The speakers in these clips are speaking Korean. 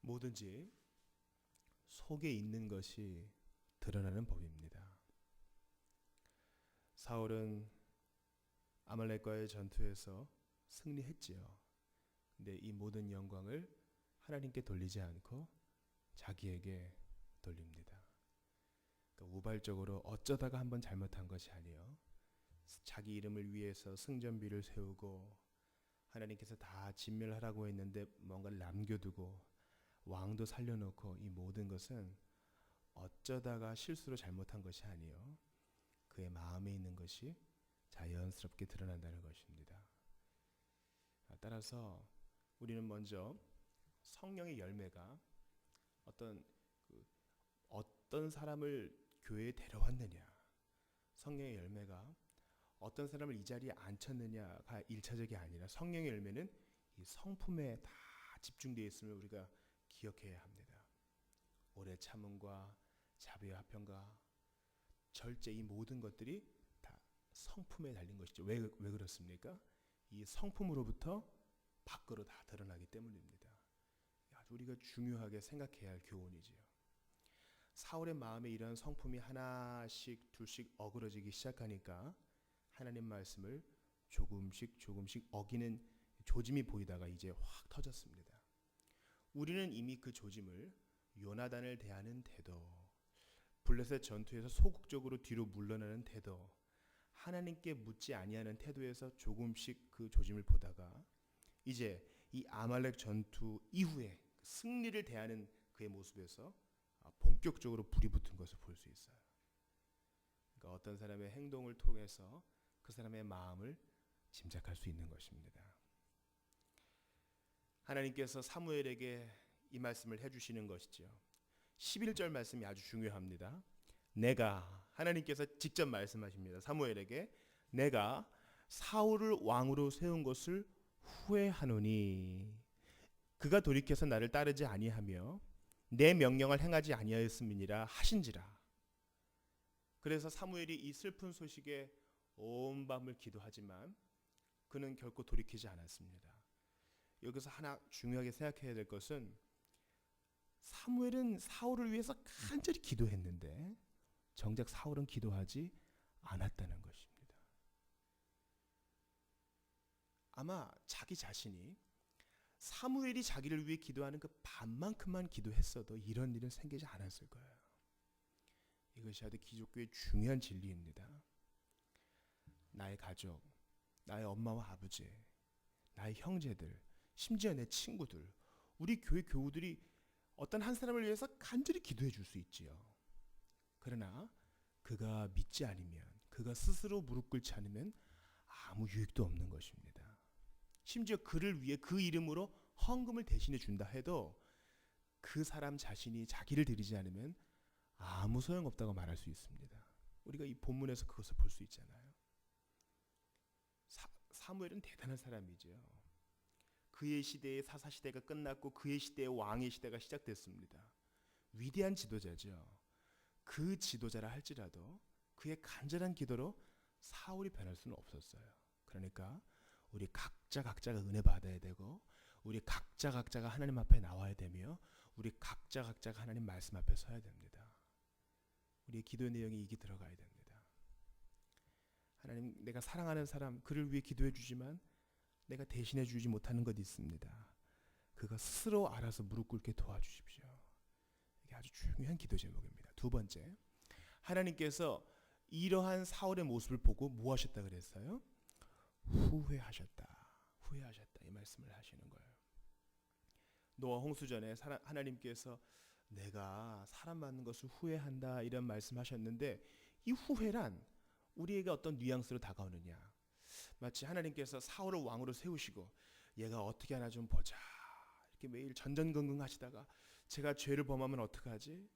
뭐든지 속에 있는 것이 드러나는 법입니다. 사울은 아말렉과의 전투에서 승리했지요. 근데 이 모든 영광을 하나님께 돌리지 않고 자기에게 돌립니다. 그러니까 우발적으로 어쩌다가 한번 잘못한 것이 아니요, 자기 이름을 위해서 승전비를 세우고 하나님께서 다 진멸하라고 했는데 뭔가를 남겨두고 왕도 살려놓고, 이 모든 것은 어쩌다가 실수로 잘못한 것이 아니요, 그의 마음에 있는 것이 자연스럽게 드러난다는 것입니다. 따라서 우리는 먼저 성령의 열매가 어떤 사람을 교회에 데려왔느냐, 성령의 열매가 어떤 사람을 이 자리에 앉혔느냐가 1차적이 아니라 성령의 열매는 이 성품에 다 집중되어 있음을 우리가 기억해야 합니다. 오래 참음과 자비와 화평과 절제, 이 모든 것들이 다 성품에 달린 것이죠. 왜 그렇습니까? 이 성품으로부터 밖으로 다 드러나기 때문입니다. 아주 우리가 중요하게 생각해야 할 교훈이지요. 사울의 마음에 이런 성품이 하나씩 둘씩 어그러지기 시작하니까 하나님 말씀을 조금씩 어기는 조짐이 보이다가 이제 확 터졌습니다. 우리는 이미 그 조짐을 요나단을 대하는 태도, 블레셋 전투에서 소극적으로 뒤로 물러나는 태도, 하나님께 묻지 아니하는 태도에서 조금씩 그 조짐을 보다가 이제 이 아말렉 전투 이후에 승리를 대하는 그의 모습에서 본격적으로 불이 붙은 것을 볼 수 있어요. 그러니까 어떤 사람의 행동을 통해서 그 사람의 마음을 짐작할 수 있는 것입니다. 하나님께서 사무엘에게 이 말씀을 해주시는 것이죠. 11절 말씀이 아주 중요합니다. 하나님께서 직접 말씀하십니다. 사무엘에게 내가 사울을 왕으로 세운 것을 후회하노니 그가 돌이켜서 나를 따르지 아니하며 내 명령을 행하지 아니하였음이니라 하신지라. 그래서 사무엘이 이 슬픈 소식에 온 밤을 기도하지만 그는 결코 돌이키지 않았습니다. 여기서 하나 중요하게 생각해야 될 것은, 사무엘은 사울을 위해서 간절히 기도했는데 정작 사울은 기도하지 않았다는 것입니다. 아마 자기 자신이 사무엘이 자기를 위해 기도하는 그 반만큼만 기도했어도 이런 일은 생기지 않았을 거예요. 이것이 아주 기독교의 중요한 진리입니다. 나의 가족, 나의 엄마와 아버지, 나의 형제들, 심지어 내 친구들, 우리 교회 교우들이 어떤 한 사람을 위해서 간절히 기도해 줄 수 있지요. 그러나 그가 믿지 않으면, 그가 스스로 무릎 꿇지 않으면 아무 유익도 없는 것입니다. 심지어 그를 위해 그 이름으로 헌금을 대신해 준다 해도 그 사람 자신이 자기를 드리지 않으면 아무 소용없다고 말할 수 있습니다. 우리가 이 본문에서 그것을 볼 수 있잖아요. 사무엘은 대단한 사람이죠. 그의 시대의 사사시대가 끝났고 그의 시대의 왕의 시대가 시작됐습니다. 위대한 지도자죠. 그 지도자라 할지라도 그의 간절한 기도로 사울이 변할 수는 없었어요. 그러니까 우리 각자가 은혜 받아야 되고, 우리 각자가 하나님 앞에 나와야 되며, 우리 각자가 하나님 말씀 앞에 서야 됩니다. 우리의 기도의 내용이 이게 들어가야 됩니다. 하나님, 내가 사랑하는 사람, 그를 위해 기도해 주지만 내가 대신해 주지 못하는 것 있습니다. 그가 스스로 알아서 무릎 꿇게 도와주십시오. 이게 아주 중요한 기도 제목입니다. 두 번째, 하나님께서 이러한 사울의 모습을 보고 뭐 하셨다 그랬어요? 후회하셨다 이 말씀을 하시는 거예요. 노아 홍수전에 하나님께서 내가 사람 맞는 것을 후회한다 이런 말씀하셨는데, 이 후회란 우리에게 어떤 뉘앙스로 다가오느냐, 마치 하나님께서 사울을 왕으로 세우시고 얘가 어떻게 하나 좀 보자 이렇게 매일 전전긍긍 하시다가 제가 죄를 범하면 어떡하지?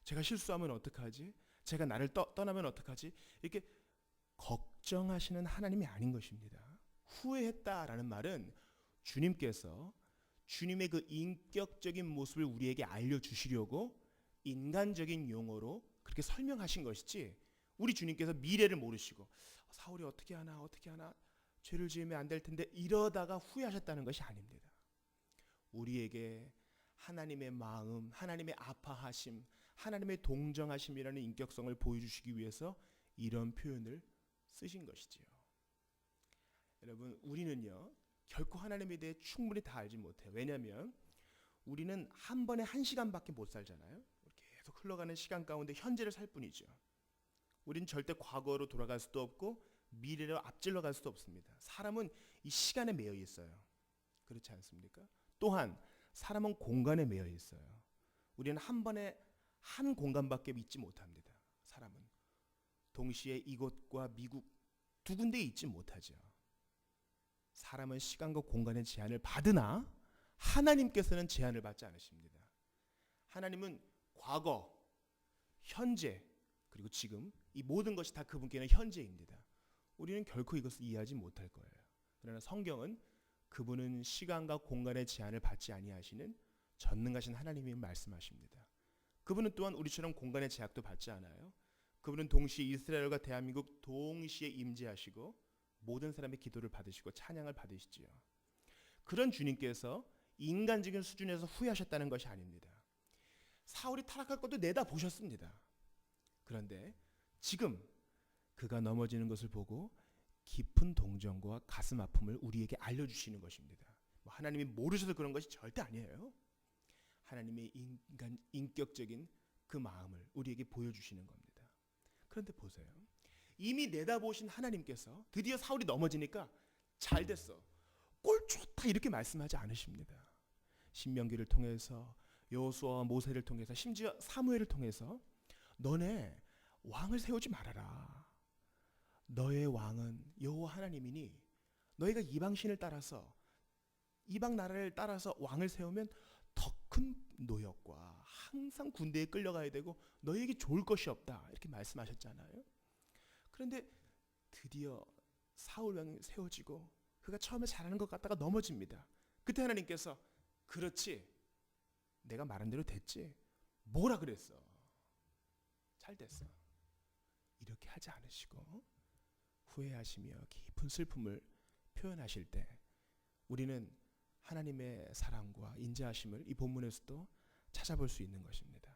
제가 실수하면 어떡하지? 제가 나를 떠나면 어떡하지? 이렇게 걱정하시는 하나님이 아닌 것입니다. 후회했다라는 말은 주님께서 주님의 그 인격적인 모습을 우리에게 알려주시려고 인간적인 용어로 그렇게 설명하신 것이지, 우리 주님께서 미래를 모르시고 사울이 어떻게 하나 죄를 지으면 안 될 텐데 이러다가 후회하셨다는 것이 아닙니다. 우리에게 하나님의 마음, 하나님의 아파하심, 하나님의 동정하심이라는 인격성을 보여주시기 위해서 이런 표현을 쓰신 것이지요. 여러분, 우리는요 결코 하나님에 대해 충분히 다 알지 못해요. 왜냐하면 우리는 한 번에 1시간밖에 못 살잖아요. 계속 흘러가는 시간 가운데 현재를 살 뿐이죠. 우린 절대 과거로 돌아갈 수도 없고 미래로 앞질러 갈 수도 없습니다. 사람은 이 시간에 매여 있어요. 그렇지 않습니까? 또한 사람은 공간에 매여 있어요. 우리는 한 번에 한 공간밖에 있지 못합니다. 사람은 동시에 이곳과 미국 두 군데에 있지 못하죠. 사람은 시간과 공간의 제한을 받으나 하나님께서는 제한을 받지 않으십니다. 하나님은 과거, 현재, 그리고 지금 이 모든 것이 다 그분께는 현재입니다. 우리는 결코 이것을 이해하지 못할 거예요. 그러나 성경은 그분은 시간과 공간의 제한을 받지 아니하시는 전능하신 하나님이 말씀하십니다. 그분은 또한 우리처럼 공간의 제약도 받지 않아요. 그분은 동시에 이스라엘과 대한민국 동시에 임재하시고 모든 사람의 기도를 받으시고 찬양을 받으시지요. 그런 주님께서 인간적인 수준에서 후회하셨다는 것이 아닙니다. 사울이 타락할 것도 내다보셨습니다. 그런데 지금 그가 넘어지는 것을 보고 깊은 동정과 가슴 아픔을 우리에게 알려주시는 것입니다. 하나님이 모르셔서 그런 것이 절대 아니에요. 하나님의 인격적인 그 마음을 우리에게 보여주시는 겁니다. 그런데 보세요. 이미 내다보신 하나님께서 드디어 사울이 넘어지니까 잘 됐어, 꼴 좋다 이렇게 말씀하지 않으십니다. 신명기를 통해서 여호수아와 모세를 통해서 심지어 사무엘을 통해서 너네 왕을 세우지 말아라. 너의 왕은 여호와 하나님이니 너희가 이방신을 따라서 이방 나라를 따라서 왕을 세우면 더 큰 노역과 항상 군대에 끌려가야 되고 너희에게 좋을 것이 없다 이렇게 말씀하셨잖아요. 그런데 드디어 사울 왕이 세워지고 그가 처음에 잘하는 것 같다가 넘어집니다. 그때 하나님께서 그렇지, 내가 말한 대로 됐지, 뭐라 그랬어, 잘 됐어 이렇게 하지 않으시고 후회하시며 깊은 슬픔을 표현하실 때 우리는 하나님의 사랑과 인자하심을 이 본문에서도 찾아볼 수 있는 것입니다.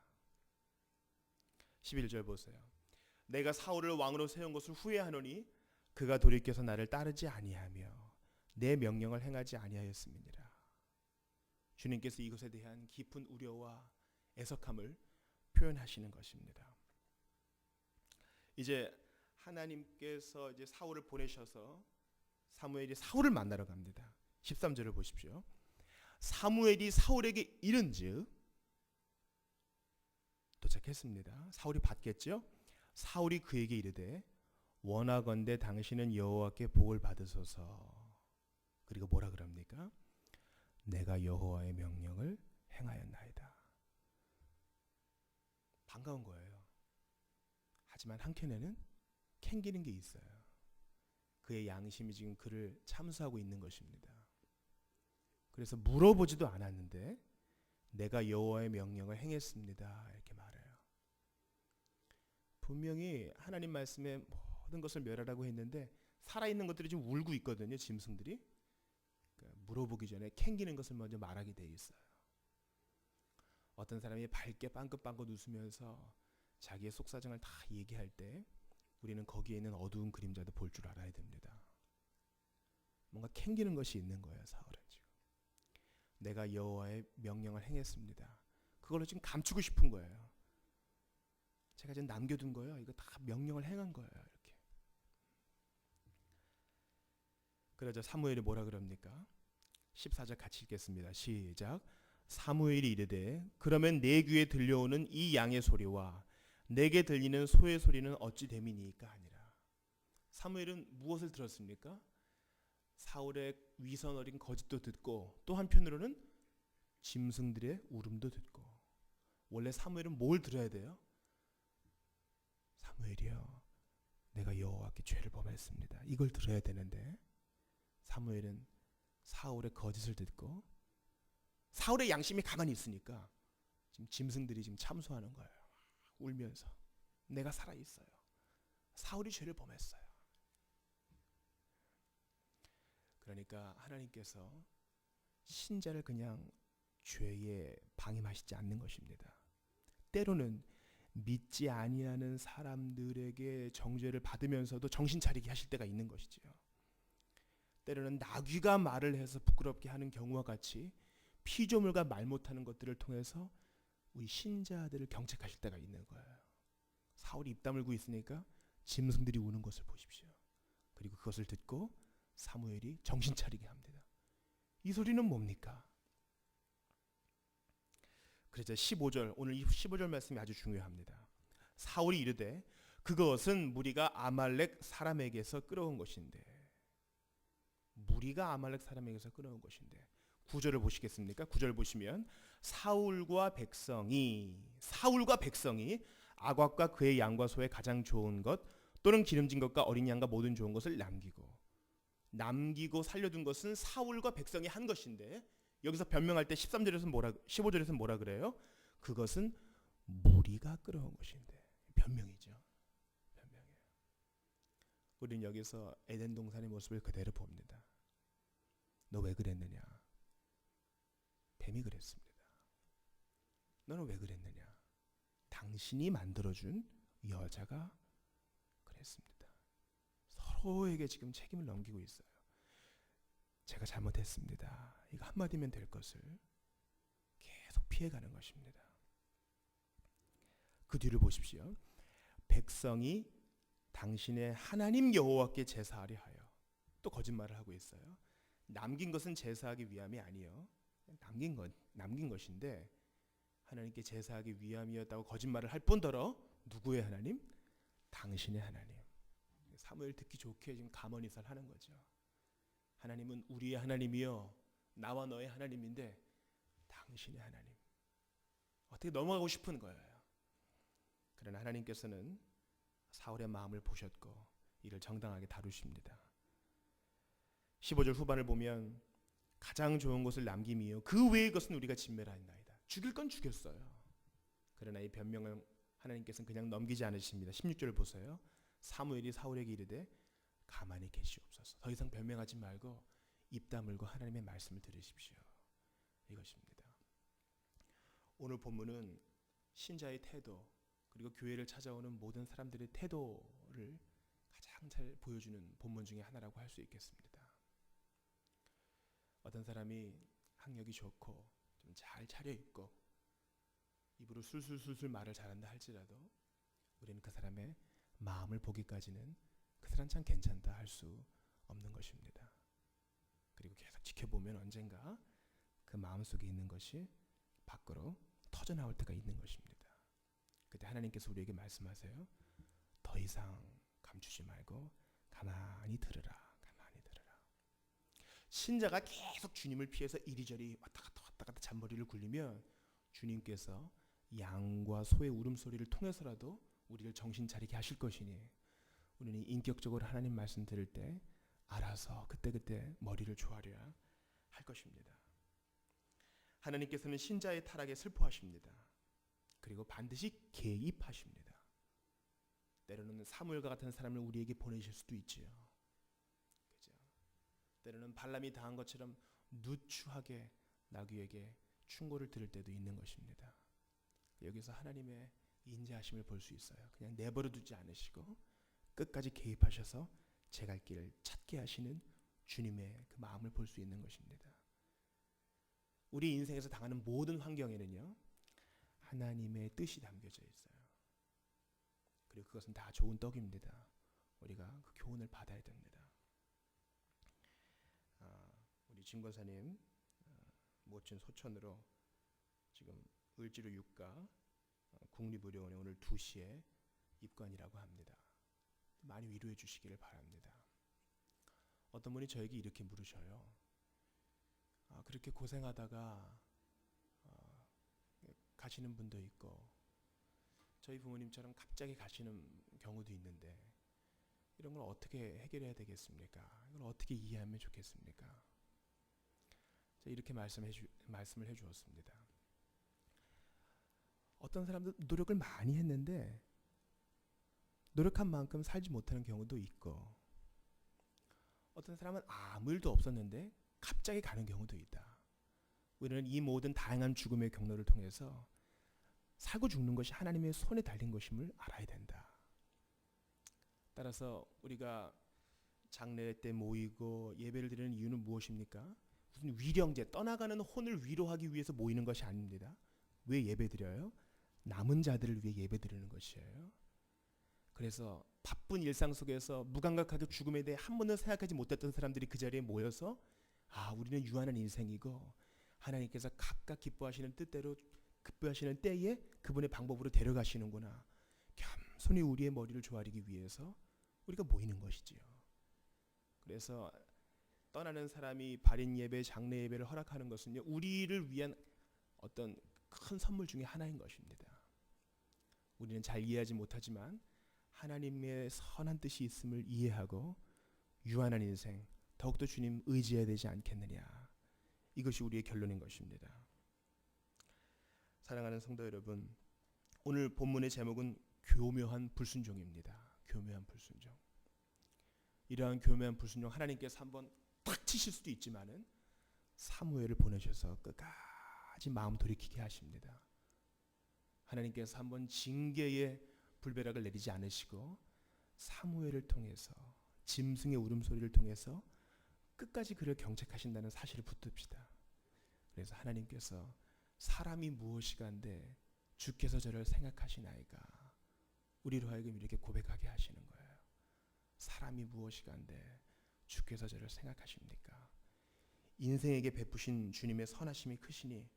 11절 보세요. 내가 사울을 왕으로 세운 것을 후회하노니 그가 돌이켜서 나를 따르지 아니하며 내 명령을 행하지 아니하였음이니라. 주님께서 이것에 대한 깊은 우려와 애석함을 표현하시는 것입니다. 이제 하나님께서 이제 사울을 보내셔서 사무엘이 사울을 만나러 갑니다. 13절을 보십시오. 사무엘이 사울에게 이른즉, 도착했습니다. 사울이 받겠죠. 사울이 그에게 이르되 원하건대 당신은 여호와께 복을 받으소서. 그리고 뭐라 그럽니까? 내가 여호와의 명령을 행하였나이다. 반가운 거예요. 하지만 한켠에는 캥기는 게 있어요. 그의 양심이 지금 그를 참수하고 있는 것입니다. 그래서 물어보지도 않았는데 내가 여호와의 명령을 행했습니다 이렇게 말해요. 분명히 하나님 말씀에 모든 것을 멸하라고 했는데 살아있는 것들이 좀 울고 있거든요. 짐승들이. 그러니까 물어보기 전에 캥기는 것을 먼저 말하게 돼 있어요. 어떤 사람이 밝게 빵긋빵긋 웃으면서 자기의 속사정을 다 얘기할 때 우리는 거기에 있는 어두운 그림자도 볼 줄 알아야 됩니다. 뭔가 캥기는 것이 있는 거예요. 사울은 지금 내가 여호와의 명령을 행했습니다. 그걸로 지금 감추고 싶은 거예요. 제가 지금 남겨둔 거예요. 이거 다 명령을 행한 거예요. 이렇게. 그러자 사무엘이 뭐라 그럽니까? 14절 같이 읽겠습니다. 시작. 사무엘이 이르되 그러면 내 귀에 들려오는 이 양의 소리와 내게 들리는 소의 소리는 어찌 됨이니까 하니라. 사무엘은 무엇을 들었습니까? 사울의 위선 어린 거짓도 듣고 또 한편으로는 짐승들의 울음도 듣고. 원래 사무엘은 뭘 들어야 돼요? 사무엘이여, 내가 여호와께 죄를 범했습니다. 이걸 들어야 되는데 사무엘은 사울의 거짓을 듣고 사울의 양심이 가만히 있으니까 지금 짐승들이 지금 참소하는 거예요. 울면서 내가 살아있어요. 사울이 죄를 범했어요. 그러니까 하나님께서 신자를 그냥 죄에 방임하시지 않는 것입니다. 때로는 믿지 아니하는 사람들에게 정죄를 받으면서도 정신 차리게 하실 때가 있는 것이지요. 때로는 나귀가 말을 해서 부끄럽게 하는 경우와 같이 피조물과 말 못하는 것들을 통해서 우리 신자들을 경책하실 때가 있는 거예요. 사울이 입 다물고 있으니까 짐승들이 우는 것을 보십시오. 그리고 그것을 듣고 사무엘이 정신 차리게 합니다. 이 소리는 뭡니까? 그래서 15절, 오늘 이 15절 말씀이 아주 중요합니다. 사울이 이르되 그것은 무리가 아말렉 사람에게서 끌어온 것인데, 무리가 아말렉 사람에게서 끌어온 것인데, 9절을 보시겠습니까? 9절 보시면 사울과 백성이 아각과 그의 양과 소의 가장 좋은 것 또는 기름진 것과 어린 양과 모든 좋은 것을 남기고 살려둔 것은 사울과 백성이 한 것인데, 여기서 변명할 때 15절에서는 뭐라 그래요? 그것은 무리가 끌어온 것인데. 변명이죠. 변명이에요. 우리는 여기서 에덴 동산의 모습을 그대로 봅니다. 너 왜 그랬느냐? 뱀이 그랬습니다. 너는 왜 그랬느냐? 당신이 만들어준 여자가 그랬습니다. 서로에게 지금 책임을 넘기고 있어요. 제가 잘못했습니다. 이거 한마디면 될 것을 계속 피해가는 것입니다. 그 뒤를 보십시오. 백성이 당신의 하나님 여호와께 제사하려 하여, 또 거짓말을 하고 있어요. 남긴 것은 제사하기 위함이 아니요, 남긴 것인데 하나님께 제사하기 위함이었다고 거짓말을 할 뿐더러 누구의 하나님? 당신의 하나님. 사무엘 듣기 좋게 지금 가머니살 하는 거죠. 하나님은 우리의 하나님이요, 나와 너의 하나님인데 당신의 하나님. 어떻게 넘어가고 싶은 거예요. 그러나 하나님께서는 사울의 마음을 보셨고 이를 정당하게 다루십니다. 15절 후반을 보면 가장 좋은 것을 남김이요 그 외의 것은 우리가 진멸하였나이다. 죽일 건 죽였어요. 그러나 이 변명을 하나님께서는 그냥 넘기지 않으십니다. 16절을 보세요. 사무엘이 사울에게 이르되 가만히 계시옵소서. 더 이상 변명하지 말고 입 다물고 하나님의 말씀을 들으십시오. 이것입니다. 오늘 본문은 신자의 태도, 그리고 교회를 찾아오는 모든 사람들의 태도를 가장 잘 보여주는 본문 중에 하나라고 할 수 있겠습니다. 어떤 사람이 학력이 좋고 좀 잘 차려입고 입으로 술술술술 말을 잘한다 할지라도 우리는 그 사람의 마음을 보기까지는 그 사람 참 괜찮다 할 수 없는 것입니다. 그리고 계속 지켜보면 언젠가 그 마음속에 있는 것이 밖으로 터져나올 때가 있는 것입니다. 그때 하나님께서 우리에게 말씀하세요. 더 이상 감추지 말고 가만히 들으라. 신자가 계속 주님을 피해서 이리저리 왔다 갔다 잔머리를 굴리면 주님께서 양과 소의 울음소리를 통해서라도 우리를 정신 차리게 하실 것이니 우리는 인격적으로 하나님 말씀 들을 때 알아서 그때그때 머리를 조아려야 할 것입니다. 하나님께서는 신자의 타락에 슬퍼하십니다. 그리고 반드시 개입하십니다. 때로는 사무엘과 같은 사람을 우리에게 보내실 수도 있지요. 그죠? 때로는 발람이 당한 것처럼 누추하게 나귀에게 충고를 들을 때도 있는 것입니다. 여기서 하나님의 인자하심을 볼 수 있어요. 그냥 내버려 두지 않으시고 끝까지 개입하셔서 제 갈 길을 찾게 하시는 주님의 그 마음을 볼 수 있는 것입니다. 우리 인생에서 당하는 모든 환경에는요, 하나님의 뜻이 담겨져 있어요. 그리고 그것은 다 좋은 떡입니다. 우리가 그 교훈을 받아야 됩니다. 우리 진 권사님 멋진 소천으로 지금 을지로 육가 국립의료원에 오늘 2시에 입관이라고 합니다. 많이 위로해 주시기를 바랍니다. 어떤 분이 저에게 이렇게 물으셔요. 그렇게 고생하다가 가시는 분도 있고 저희 부모님처럼 갑자기 가시는 경우도 있는데 이런 걸 어떻게 해결해야 되겠습니까? 이걸 어떻게 이해하면 좋겠습니까? 이렇게 말씀을 해주었습니다. 어떤 사람들 노력을 많이 했는데 노력한 만큼 살지 못하는 경우도 있고 어떤 사람은 아무 일도 없었는데 갑자기 가는 경우도 있다. 우리는 이 모든 다양한 죽음의 경로를 통해서 살고 죽는 것이 하나님의 손에 달린 것임을 알아야 된다. 따라서 우리가 장례 때 모이고 예배를 드리는 이유는 무엇입니까? 무슨 위령제, 떠나가는 혼을 위로하기 위해서 모이는 것이 아닙니다. 왜 예배 드려요? 남은 자들을 위해 예배 드리는 것이에요. 그래서 바쁜 일상 속에서 무감각하게 죽음에 대해 한 번도 생각하지 못했던 사람들이 그 자리에 모여서 우리는 유한한 인생이고 하나님께서 각각 기뻐하시는 뜻대로 기뻐하시는 때에 그분의 방법으로 데려가시는구나. 겸손히 우리의 머리를 조아리기 위해서 우리가 모이는 것이지요. 그래서 떠나는 사람이 발인 예배, 장례 예배를 허락하는 것은요, 우리를 위한 어떤 큰 선물 중에 하나인 것입니다. 우리는 잘 이해하지 못하지만 하나님의 선한 뜻이 있음을 이해하고 유한한 인생, 더욱더 주님 의지해야 되지 않겠느냐. 이것이 우리의 결론인 것입니다. 사랑하는 성도 여러분, 오늘 본문의 제목은 교묘한 불순종입니다. 교묘한 불순종. 이러한 교묘한 불순종, 하나님께서 한번 탁 치실 수도 있지만은 사무엘을 보내셔서 끝까지 마음 돌이키게 하십니다. 하나님께서 한번 징계의 불벼락을 내리지 않으시고 사무엘을 통해서, 짐승의 울음소리를 통해서 끝까지 그를 경책하신다는 사실을 붙듭시다. 그래서 하나님께서 사람이 무엇이간데 주께서 저를 생각하시나이까, 우리로 하여금 이렇게 고백하게 하시는 거예요. 사람이 무엇이간데 주께서 저를 생각하십니까? 인생에게 베푸신 주님의 선하심이 크시니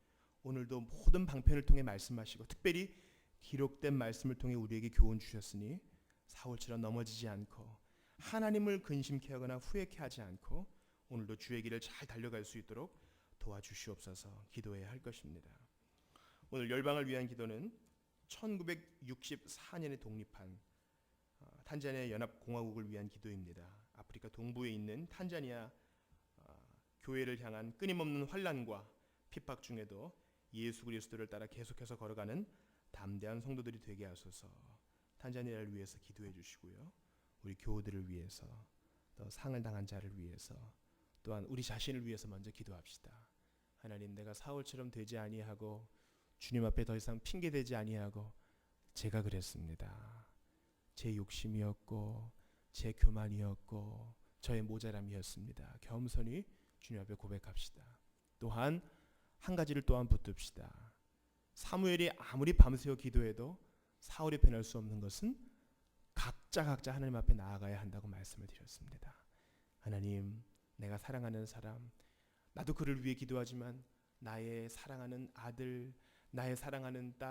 오늘도 모든 방편을 통해 말씀하시고 특별히 기록된 말씀을 통해 우리에게 교훈 주셨으니 사울처럼 넘어지지 않고 하나님을 근심케 하거나 후회케 하지 않고 오늘도 주의 길을 잘 달려갈 수 있도록 도와주시옵소서 기도해야 할 것입니다. 오늘 열방을 위한 기도는 1964년에 독립한 탄자니아 연합공화국을 위한 기도입니다. 아프리카 동부에 있는 탄자니아 교회를 향한 끊임없는 환난과 핍박 중에도 예수 그리스도를 따라 계속해서 걸어가는 담대한 성도들이 되게 하소서. 탄자니아를 위해서 기도해 주시고요. 우리 교우들을 위해서, 또 상을 당한 자를 위해서, 또한 우리 자신을 위해서 먼저 기도합시다. 하나님, 내가 사울처럼 되지 아니하고 주님 앞에 더 이상 핑계대지 아니하고 제가 그랬습니다. 제 욕심이었고 제 교만이었고 저의 모자람이었습니다. 겸손히 주님 앞에 고백합시다. 또한 한 가지를 또한 붙듭시다. 사무엘이 아무리 밤새워 기도해도 사울이 변할 수 없는 것은 각자 하나님 앞에 나아가야 한다고 말씀을 드렸습니다. 하나님, 내가 사랑하는 사람, 나도 그를 위해 기도하지만 나의 사랑하는 아들, 나의 사랑하는 딸,